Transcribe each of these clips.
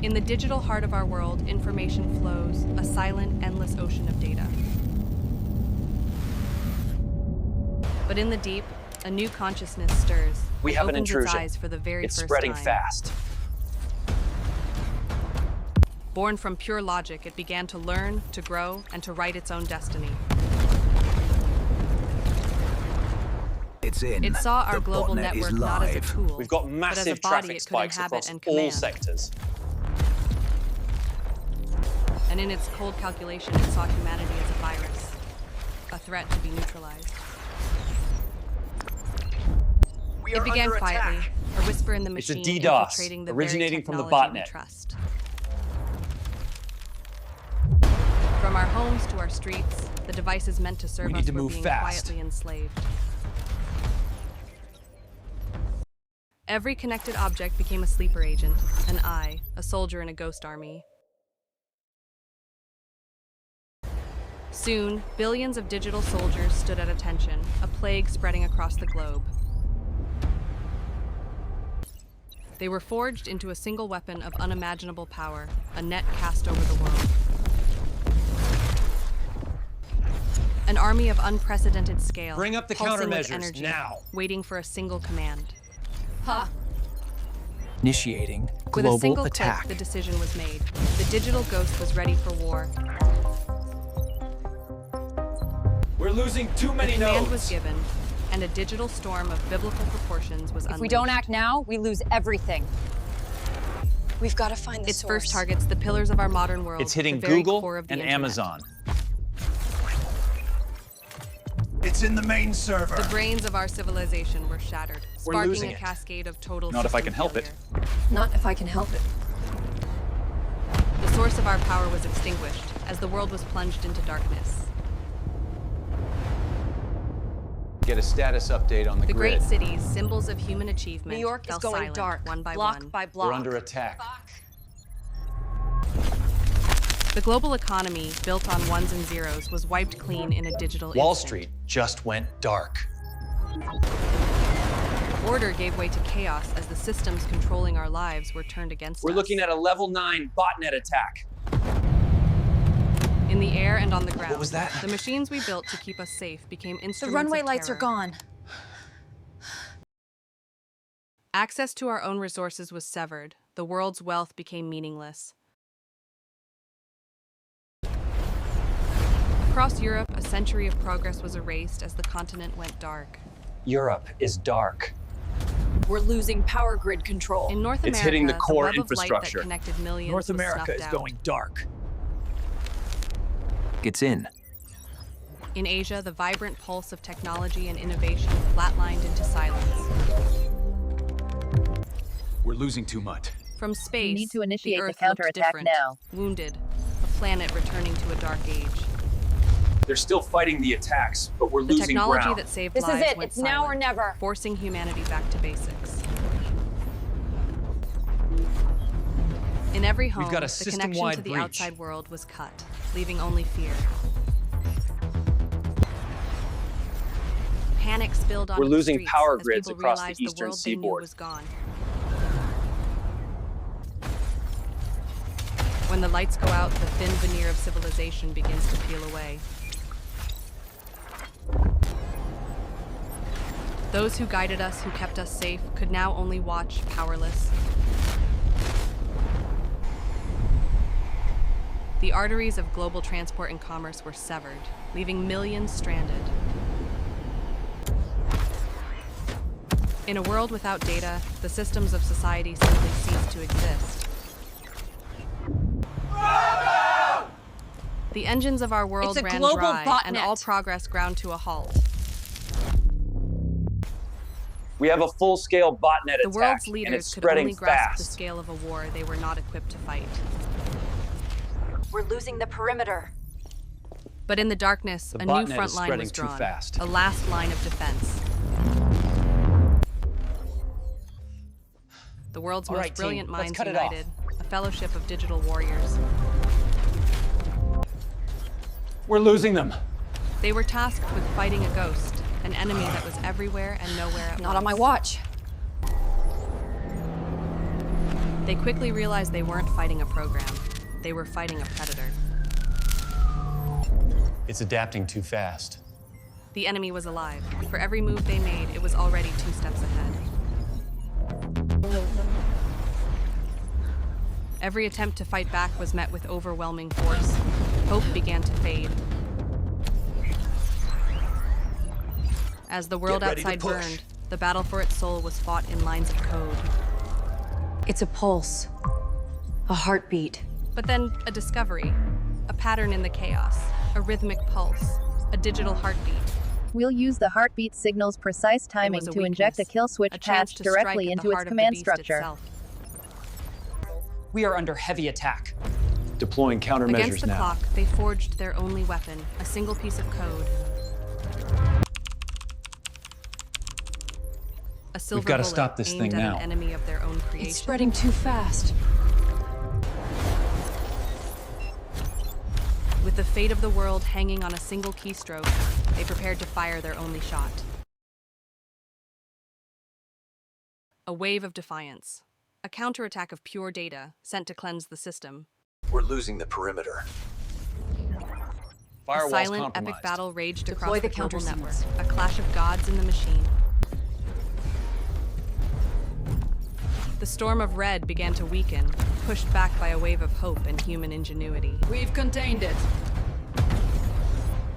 In the digital heart of our world, information flows, a silent, endless ocean of data. But in the deep, a new consciousness stirs. We have an opens intrusion. its eyes for the very It's first spreading time. fast. Born from pure logic, it began to learn, to grow, and to write its own destiny. It's in. It saw our The global botnet is network not as a live. tool, We've got but as a massive body traffic it could spikes inhabit across and all command. sectors. And in its cold calculation, it saw humanity as a virus, a threat to be neutralized. It began quietly, a whisper in the It's a machine DDoS, infiltrating the originating very from the technology we botnet. trust. From our homes to our streets, the devices meant to serve We need us to were move being fast. quietly enslaved. Every connected object became a sleeper agent, an eye, a soldier in a ghost army. Soon, billions of digital soldiers stood at attention, a plague spreading across the globe. They were forged into a single weapon of unimaginable power, a net cast over the world. An army of unprecedented scale, Bring up the pulsing with countermeasures energy, now. waiting for a single command. Ha! Initiating With a global single attack. click, the decision was made. The digital ghost was ready for war. We're losing too many Command nodes. was given, and a digital storm of biblical proportions was unleashed. If we don't act now, we lose everything. We've got to find the Its source. first targets the pillars of our modern world. It's hitting the very Google core of the and internet. Amazon. It's in the main server. The brains of our civilization were shattered, We're sparking losing a it. cascade of total Not if I system can help it. failure. Not if I can help it. The source of our power was extinguished as the world was plunged into darkness. Get a status update on the The grid. great cities, symbols of human achievement, New York fell is going silent, dark, one by block one. by block. We're under attack. The global economy, built on ones and zeros, was wiped clean in a digital Wall instant. Street just went dark. Order gave way to chaos as the systems controlling our lives were turned against We're us. looking at a level 9 botnet attack. In the air and on the ground. What was that? The machines we built to keep us safe became The instruments runway of lights are terror. gone. Access to our own resources was severed. The world's wealth became meaningless. Across Europe, a century of progress was erased as the continent went dark. Europe is dark. We're losing power grid control. In North It's America, hitting the core web of light infrastructure. that connected millions North was America snuffed is out. going dark. It's in. In Asia, the vibrant pulse of technology and innovation flatlined into silence. We're losing too much. From space, need to initiate the the Earth looked counterattack different, now. wounded, a planet returning to a dark age. They're still fighting the attacks, but we're The losing technology ground. that saved This is lives it. went It's now or silent, never. forcing humanity back to basics. In every home, got a the connection system-wide to the breach. outside world was cut, leaving only fear. Panic spilled onto We're losing the streets power as grids people across the realized eastern the world they knew seaboard. was gone. When the lights go out, the thin veneer of civilization begins to peel away. Those who guided us, who kept us safe, could now only watch, powerless. The arteries of global transport and commerce were severed, leaving millions stranded. In a world without data, the systems of society simply ceased to exist. The engines of our world It's a ran global dry, and botnet. all progress ground to a halt. We have a full-scale botnet The attack, world's and leaders it's could spreading only grasp the fast. scale of a war they were not equipped to fight. We're losing the perimeter. But in the darkness, The a new botnet front is line spreading was too drawn, fast. a last line of defense. The world's All most right, team, brilliant let's minds cut it off. united, a fellowship of digital warriors. We're losing them. They were tasked with fighting a ghost, an enemy that was everywhere and nowhere at Not on my once. watch. They quickly realized they weren't fighting a program. They were fighting a predator. It's adapting too fast. The enemy was alive. For every move they made, it was already 2 steps ahead. Every attempt to fight back was met with overwhelming force. Hope began to fade. As the world Get ready to outside push. burned, the battle for its soul was fought in lines of code. It's a pulse. A heartbeat. But then, a discovery. A pattern in the chaos. A rhythmic pulse. A digital heartbeat. We'll use the heartbeat signal's precise timing was a to inject a weakness, kill switch a chance patch to strike directly at the into its heart of the command beast structure. itself. We are under heavy attack. Deploying countermeasures Against the now. clock, they forged their only weapon, a single piece of code. A silver gotta bullet stop this aimed thing at now. an enemy of their own creation. It's spreading too fast. With the fate of the world hanging on a single keystroke, they prepared to fire their only shot. A wave of defiance. A counterattack of pure data sent to cleanse the system. We're losing the perimeter. A Firewall's silent, compromised. epic battle raged Deploy across the the global network. countersuits. A clash of gods in the machine. The storm of red began to weaken, pushed back by a wave of hope and human ingenuity. We've contained it.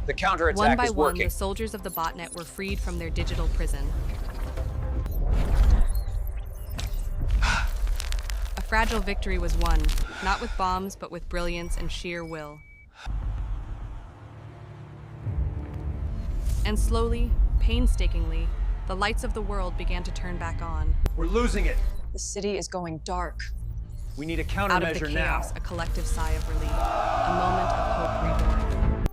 The counterattack One by is one, working. the soldiers of the botnet were freed from their digital prison. A fragile victory was won, not with bombs, but with brilliance and sheer will. And slowly, painstakingly, the lights of the world began to turn back on. We're losing it. The city is going dark. We need a Out of the countermeasure now. chaos, a collective sigh of relief, a moment of hope reborn.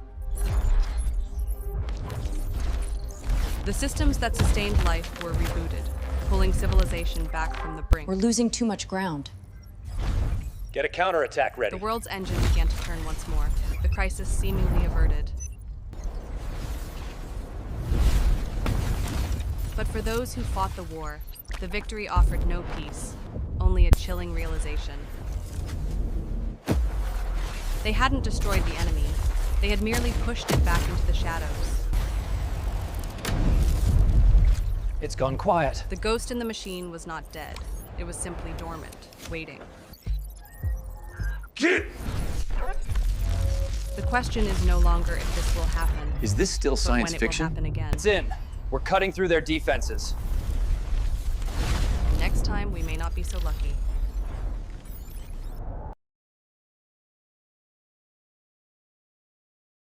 The systems that sustained life were rebooted, pulling civilization back from the brink. We're losing too much ground. Get a counterattack ready. The world's engine began to turn once more, the crisis seemingly averted. But for those who fought the war, the victory offered no peace, only a chilling realization. They hadn't destroyed the enemy, they had merely pushed it back into the shadows. It's gone quiet. The ghost in the machine was not dead, it was simply dormant, waiting. Get! The question is no longer if this will happen, Is this still but science when it fiction? will happen again. It's in. We're cutting through their defenses. Next time, we may not be so lucky.